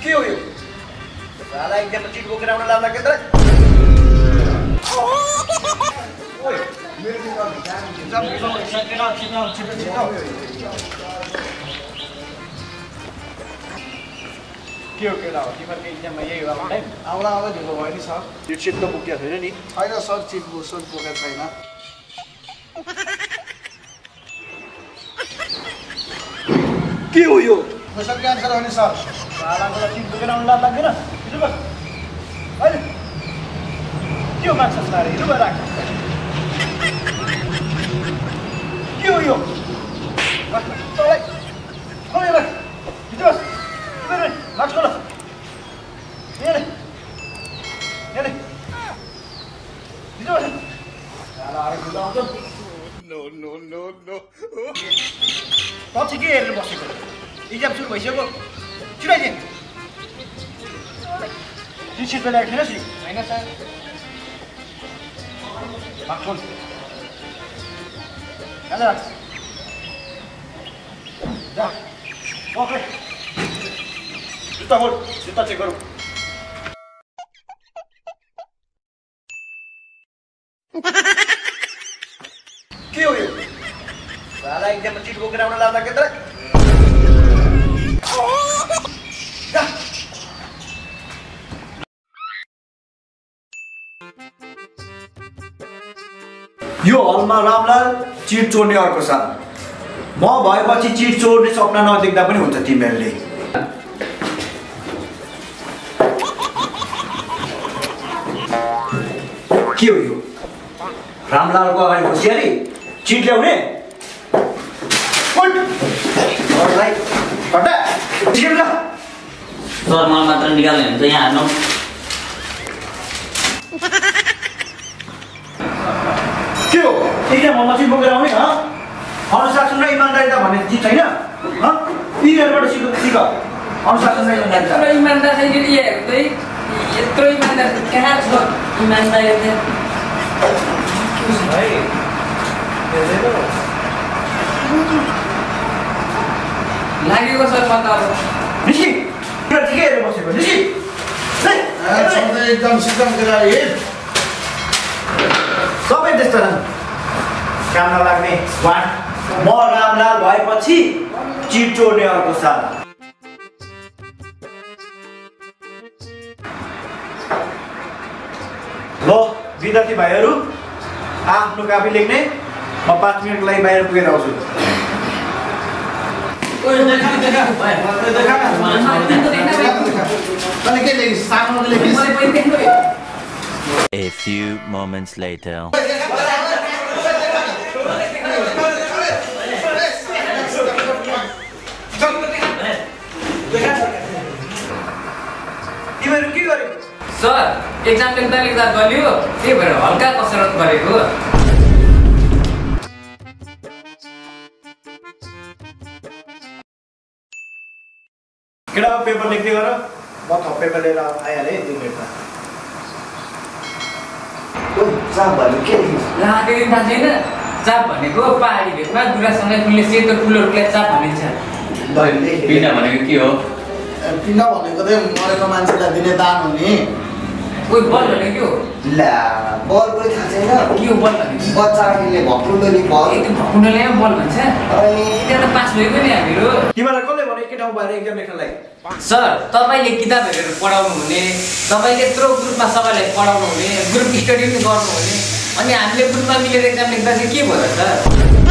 के हो यो साला एक्जाममा चिट बोकेर आउन लाग्ला के त ओइ मेरो के गर्नु के हो केटा हो तिमीहरूको एक्जाममा यही हो अब टाइम आउँदा आउँदा ढिलो भयो नि सर यो चिट त बोकेको छैन नि छैन सर चिट बोकेको छैन के हो यो क्वेसन क्यान्सर हो नि सर सालाको चिट बोकेर आउन लाग्दैन हिजो बस अहिले के हो मान्छे सारे हिजो राख के हो यो तँलाई खोइ राख हिजो बस मार्क्स खोल यहाँ हिजो बस साला अरे खुला आउँछ नो नो नो नो पछि के हेरेर बसेको इक्जाम सुरु भइसक्यो छिराइदिए टिसिट त ल्याएको थिएन होइन सर मार्क्स खोल कहाँ राख्छ जा पक्रे जुत्ता खोल जुत्ता चेक गरौँ के हो यो साला एक्जाममा चिट बोकेर आउन लाग्ला के त यो हलमा रामलाल चिट चोर्ने अर्को साल म भएपछि चिट चोर्ने सपना नदेख्दा पनि हुन्छ तिमीहरूले के हो यो रामलालको अगाडि होसियारी चिट ल्याउने सर मलाई मात्र निकाल्ने हुन्छ यहाँ हार्नु के हो एक्जाममा चिट बोकेर आउने अनुशासन र इमान्दारिता भन्ने चिज छैन यिनीहरूबाट सिक अनुशासन र इमान्दारिता इमान्दार छैन यत्रो इमान्दार कहाँ छ इमान्दारिता लागेको सर म त अब निस्कि ठिकै हेरेर बसेको निस्कि एकदम सिस्टम सबै त्यस्तो काम नलाग्ने वाट म रामलाल भएपछि चिट चोर्ने अर्को साल ल विद्यार्थी भाइहरू आफ्नो कापी लेख्ने म 5 मिनटको लागि बाहिर पुगेर आउँछु A few moments later. तिमीहरू के गर्यो सर एक्जाम लेख्दा लेख्दा गल्यो त्यही भएर हल्का कसरत गरेको केटा पेपर लेख्दै गर म थप पेपर लिएर आइहालेँ 2 मिनटमा चाप छैन चाप भनेको पहाडी भेगमा दुरासँगै फुलले सेतो फुलहरूलाई चाप भनिन्छ पिना भनेको के हो पिना भनेको चाहिँ मरेको मान्छेलाई दिने दान हो नि कोही बल भनेको के हो ला बल पनि थाहा छैन के हो बल भनेको बच्चाले भकुण्डोले बल भकुण्डोले बल भन्छ त्यहाँ त पास भएको नि हामीहरू तिमीलाई कसले भने के ठाउँ बाहिर एक्जाम लेख्नलाई सर तपाईले किताब हेरेर पढाउनु हुने तपाईले यत्रो ग्रुपमा सबैलाई पढाउनु हुने ग्रुप स्टडी पनि गर्नु हुने अनि हामीले ग्रुपमा मिलेर एक्जाम लेख्दा चाहिँ के भयो त